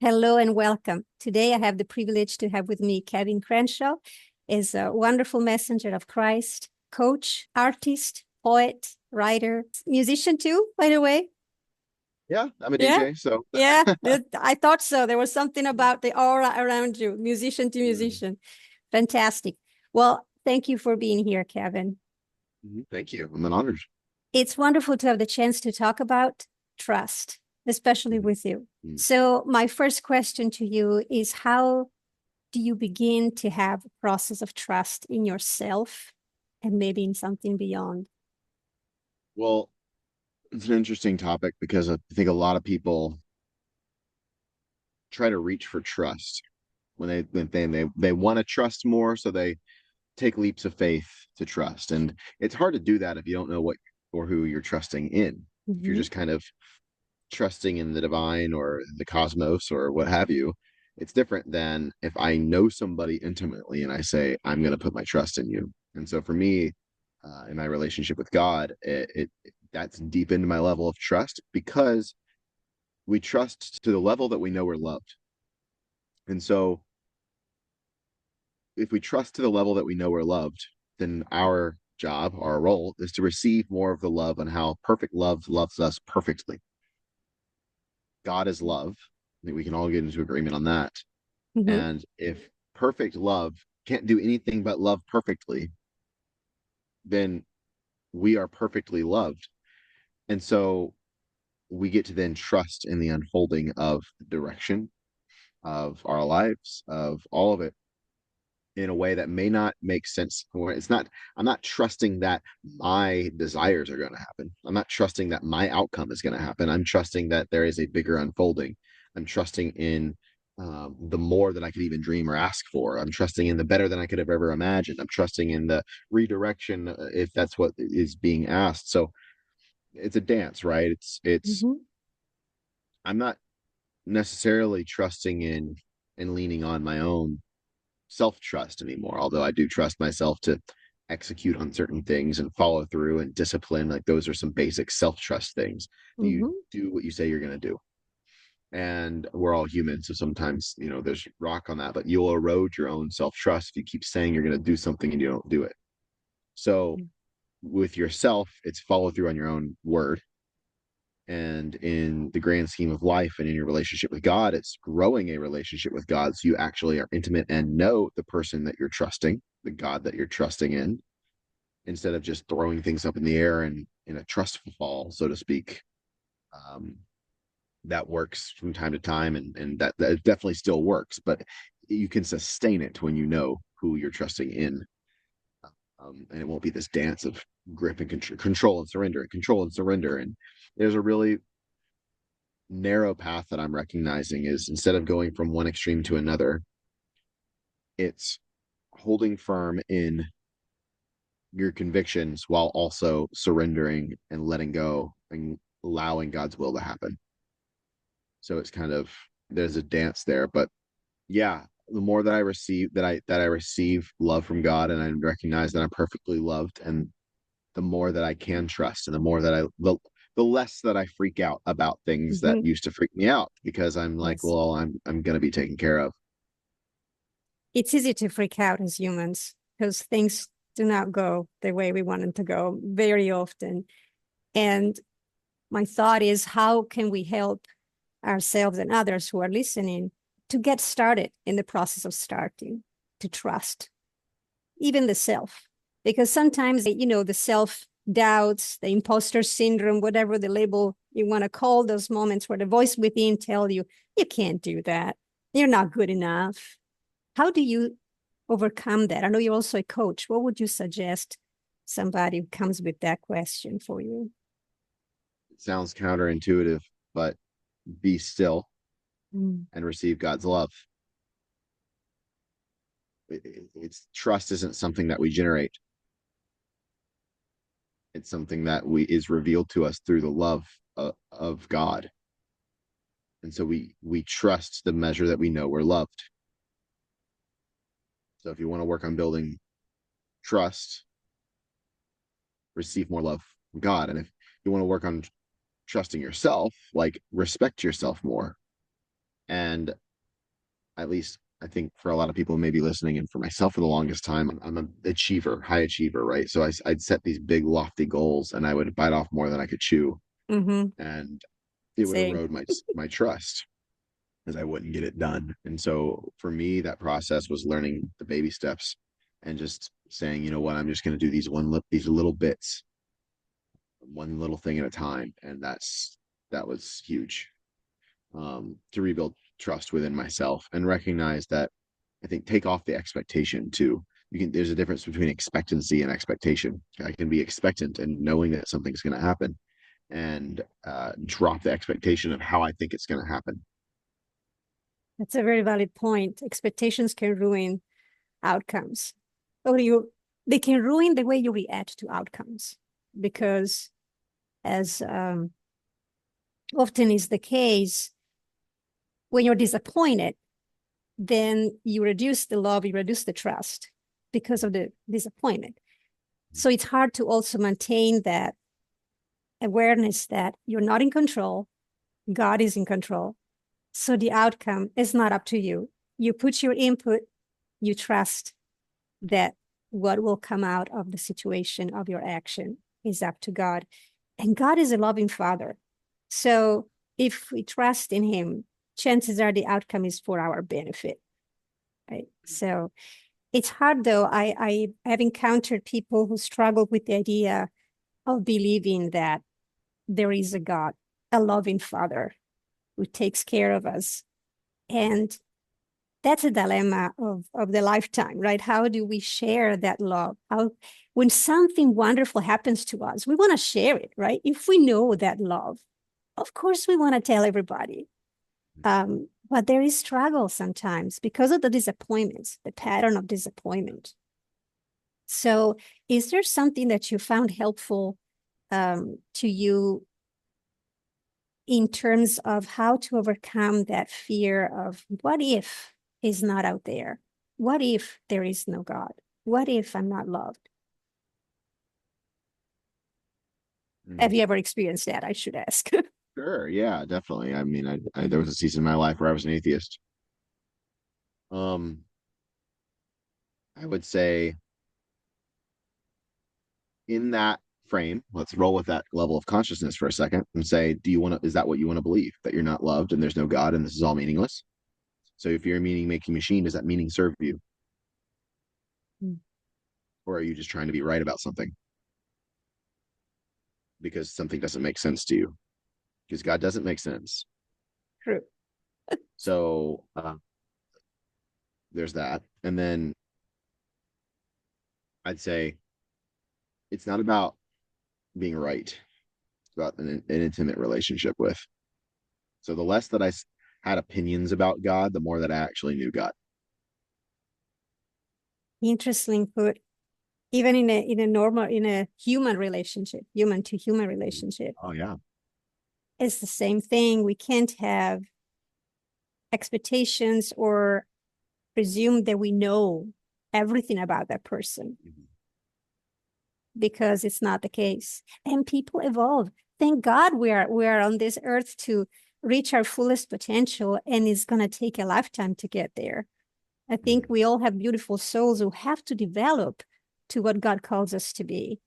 Hello and welcome. Today I have the privilege to have with me Kevin Crenshaw, is a wonderful messenger of Christ, coach, artist, poet, writer, musician too, by the way. Yeah, I'm a Yeah, DJ, so yeah, I thought so. There was something about the aura around you, musician to mm, musician. Fantastic. Well, thank you for being here, Kevin. thank you. I'm an honored. It's wonderful to have the chance to talk about trust, especially Mhm. with you. Mm. So my first question to you is, how do you begin to have a process of trust in yourself and maybe in something beyond? Well, it's an interesting topic because I think a lot of people try to reach for trust when they want to trust more, so they take leaps of faith to trust. And it's hard to do that if you don't know what or who you're trusting in. If you're Mm-hmm. just kind of trusting in the divine or the cosmos or what have you, it's different than if I know somebody intimately and I say, I'm going to put my trust in you. And so for me, in my relationship with God, that's deepened my level of trust because we trust to the level that we know we're loved. And so if we trust to the level that we know we're loved, then our job, our role is to receive more of the love and how perfect love loves us perfectly. God is love. I think we can all get into agreement on that. Mm-hmm. And if perfect love can't do anything but love perfectly, then we are perfectly loved. And so we get to then trust in the unfolding of the direction of our lives, of all of it in a way that may not make sense. It's not, I'm not trusting that my desires are going to happen. I'm not trusting that my outcome is going to happen. I'm trusting that there is a bigger unfolding. I'm trusting in the more than I could even dream or ask for. I'm trusting in the better than I could have ever imagined. I'm trusting in the redirection if that's what is being asked. So it's a dance, right? It's Mm-hmm. I'm not necessarily trusting in and leaning on my own self trust anymore, although I do trust myself to execute on certain things and follow through and discipline. Like those are some basic self trust things that you Mm-hmm. do what you say you're going to do. And we're all human. So sometimes, there's rock on that, but you'll erode your own self trust if you keep saying you're going to do something and you don't do it. So with yourself, it's follow through on your own word. And in the grand scheme of life and in your relationship with God, it's growing a relationship with God. So you actually are intimate and know the person that you're trusting, the God that you're trusting in, instead of just throwing things up in the air and in a trust fall, so to speak. Um, that works from time to time, and that definitely still works, but you can sustain it when you know who you're trusting in. And it won't be this dance of grip and control and surrender and control and surrender. And there's a really narrow path that I'm recognizing is instead of going from one extreme to another, it's holding firm in your convictions while also surrendering and letting go and allowing God's will to happen. So it's kind of there's a dance there, but yeah, the more that I receive that I receive love from God and I recognize that I'm perfectly loved, and the more that I can trust and the more that the less that I freak out about things that Mm-hmm. used to freak me out because I'm like, Yes. well, I'm going to be taken care of. It's easy to freak out as humans because things do not go the way we want them to go very often. And my thought is, how can we help ourselves and others who are listening to get started in the process of starting to trust, even the self? Because sometimes, the self doubts, the imposter syndrome, whatever the label you want to call those moments where the voice within tell you, you can't do that. You're not good enough. How do you overcome that? I know you're also a coach. What would you suggest somebody who comes with that question for you? It sounds counterintuitive, but be still Mm. and receive God's love. It's trust isn't something that we generate. It's something that we is revealed to us through the love of God. And so we trust the measure that we know we're loved. So if you want to work on building trust, receive more love from God. And if you want to work on trusting yourself, like respect yourself more. And at least I think for a lot of people maybe listening, and for myself for the longest time, I'm an achiever, high achiever, right? So I'd set these big lofty goals and I would bite off more than I could chew, Mm-hmm. and it would Same. erode my trust as I wouldn't get it done. And so for me, that process was learning the baby steps and just saying, you know what, I'm just going to do these little bits, one little thing at a time, and that was huge, to rebuild trust within myself and recognize that, I think, take off the expectation too. There's a difference between expectancy and expectation. I can be expectant and knowing that something's going to happen, and drop the expectation of how I think it's going to happen. That's a very valid point. Expectations can ruin outcomes. They can ruin the way you react to outcomes, because as often is the case, when you're disappointed, then you reduce the love, you reduce the trust because of the disappointment. So it's hard to also maintain that awareness that you're not in control, God is in control. So the outcome is not up to you. You put your input, you trust that what will come out of the situation of your action is up to God. And God is a loving Father. So if we trust in Him, chances are the outcome is for our benefit. Right. So it's hard though. I have encountered people who struggle with the idea of believing that there is a God, a loving Father who takes care of us. And that's a dilemma of the lifetime, right? How do we share that love? When something wonderful happens to us, we want to share it, right? If we know that love, of course we want to tell everybody. But there is struggle sometimes because of the disappointments, the pattern of disappointment. So is there something that you found helpful to you in terms of how to overcome that fear of what if is not out there? What if there is no God? What if I'm not loved? Mm. Have you ever experienced that? I should ask. Sure, yeah, definitely. I mean, there was a season in my life where I was an atheist. Um, I would say in that frame, let's roll with that level of consciousness for a second and say, is that what you want to believe? That you're not loved and there's no God and this is all meaningless? So if you're a meaning making machine, does that meaning serve you? Or are you just trying to be right about something because something doesn't make sense to you? Because God doesn't make sense. True. So there's that. And then I'd say it's not about being right. It's about an intimate relationship with. So the less that had opinions about God, the more that I actually knew God. Interesting put. Even in a human relationship, human to human relationship, Oh yeah. it's the same thing. We can't have expectations or presume that we know everything about that person, Mm-hmm. because it's not the case. And people evolve. Thank God we are on this earth to reach our fullest potential, and it's going to take a lifetime to get there. I think Mm-hmm. we all have beautiful souls who have to develop to what God calls us to be.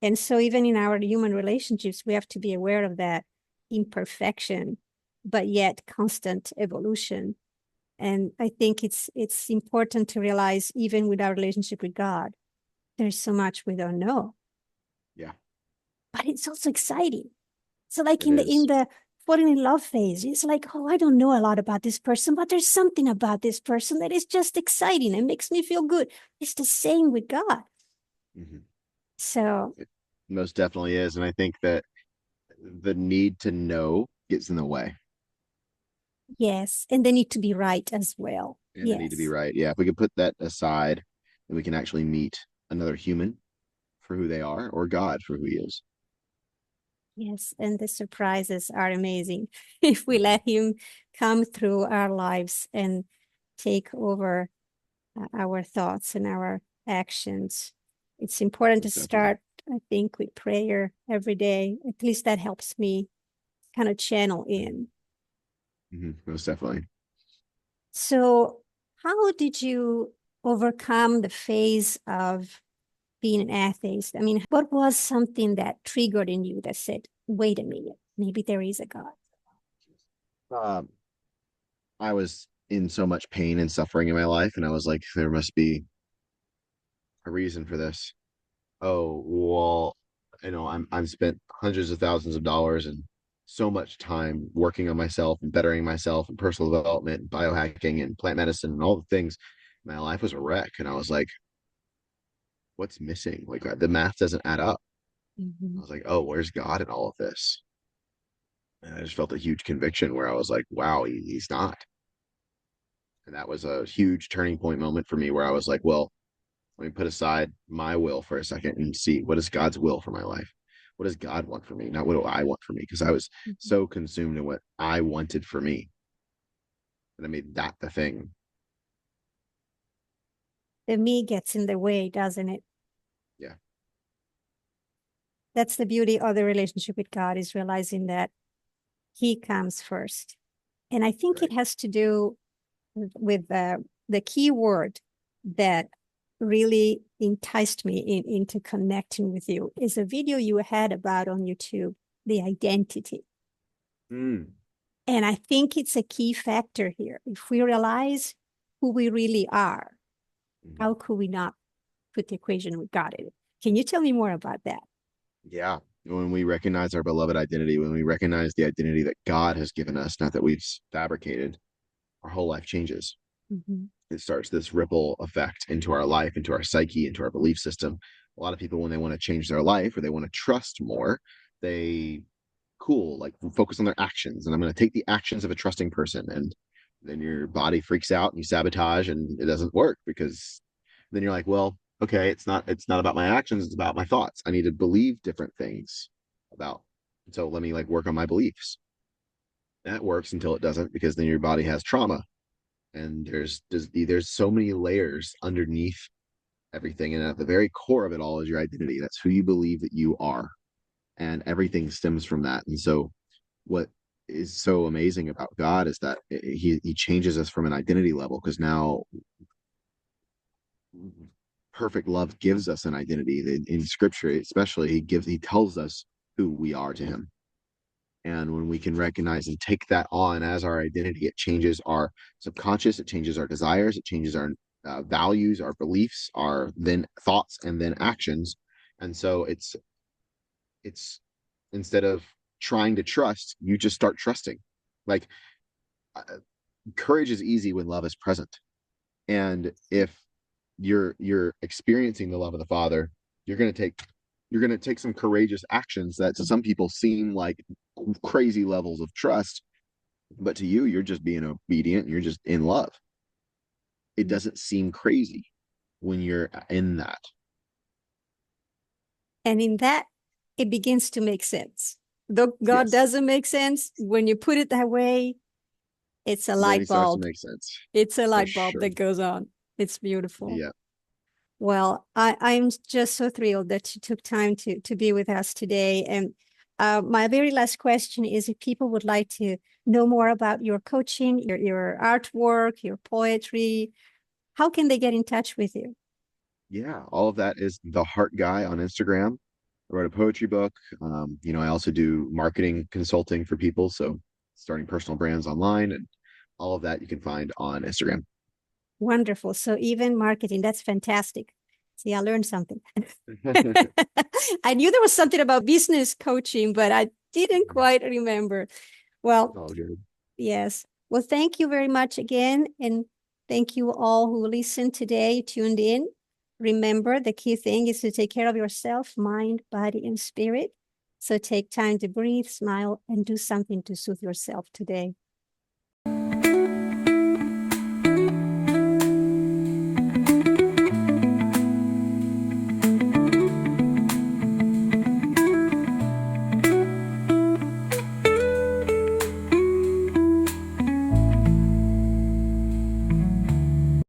And so even in our human relationships, we have to be aware of that imperfection, but yet constant evolution. And I think it's important to realize, even with our relationship with God, there's so much we don't know. Yeah, But it's also exciting. So like it in is. the falling in love phase, it's like, oh, I don't know a lot about this person, but there's something about this person that is just exciting and makes me feel good. It's the same with God. Mm-hmm. So It most definitely is. And I think that the need to know gets in the way, yes, and they need to be right as well. and the need to be Yes. right. Yeah, if we could put that aside, then we can actually meet another human for who they are, or God for who he is. Yes, and the surprises are amazing if we Mm-hmm. let him come through our lives and take over our thoughts and our actions. It's important to Most definitely. start, I think, with prayer every day. At least that helps me kind of channel in. Mm-hmm. Most definitely. So how did you overcome the phase of being an atheist? I mean, what was something that triggered in you that said, wait a minute, maybe there is a God? Um, I was in so much pain and suffering in my life, and I was like, there must be a reason for this. Oh, well, I'm spent hundreds of thousands of dollars and so much time working on myself and bettering myself and personal development and biohacking and plant medicine and all the things. My life was a wreck, and I was like, what's missing? Like the math doesn't add up. I Mhm. was like, oh, where's God in all of this? And I just felt a huge conviction where I was like, wow, he's not. And that was a huge turning point moment for me where I was like, well, let me put aside my will for a second and see what is God's will for my life. What does God want for me? Not what do I want for me? Because I was Mhm. so consumed in what I wanted for me. And I made that the thing. The me gets in the way, doesn't it? Yeah. That's the beauty of the relationship with God, is realizing that he comes first. And I think it Right. has to do with the key word that really enticed me into connecting with you is a video you had about on YouTube, the identity. Mm. And I think it's a key factor here. If we realize who we really are, Mhm. how could we not put the equation with God in it? Can you tell me more about that? Yeah. When we recognize our beloved identity, when we recognize the identity that God has given us, not that we've fabricated, our whole life changes. Mhm. It starts this ripple effect into our life, into our psyche, into our belief system. A lot of people, when they want to change their life or they want to trust more, they cool, like focus on their actions. And I'm going to take the actions of a trusting person. And then your body freaks out and you sabotage and it doesn't work because then you're like, well, okay, it's not about my actions, it's about my thoughts. I need to believe different things about. So let me like work on my beliefs. That works until it doesn't because then your body has trauma and there's so many layers underneath everything, and at the very core of it all is your identity. That's who you believe that you are, and everything stems from that. And so what is so amazing about God is that he changes us from an identity level, because now perfect love gives us an identity. In scripture especially, he tells us who we are to him. And when we can recognize and take that on as our identity, it changes our subconscious, it changes our desires, it changes our values, our beliefs, our then thoughts, and then actions. And so it's instead of trying to trust, you just start trusting. Like uh, courage is easy when love is present. And if you're experiencing the love of the Father, you're going to take some courageous actions that to some people seem like crazy levels of trust, but to you, you're just being obedient. You're just in love. It doesn't seem crazy when you're in that. And in that, it begins to make sense. Though God Yes. doesn't make sense, when you put it that way, it's a Then it light starts to bulb. make sense It's a for light bulb sure. that goes on. It's beautiful. Yeah. Well, I'm just so thrilled that you took time to be with us today. And my very last question is, if people would like to know more about your coaching, your artwork, your poetry, how can they get in touch with you? Yeah. All of that is the Heart Guy on Instagram. I wrote a poetry book. I also do marketing consulting for people. So starting personal brands online, and all of that you can find on Instagram. Wonderful. So even marketing, that's fantastic. See, I learned something. I knew there was something about business coaching, but I didn't quite remember. Well, All good. yes. Well, thank you very much again. And thank you all who listened today, tuned in. Remember, the key thing is to take care of yourself, mind, body, and spirit. So take time to breathe, smile, and do something to soothe yourself today.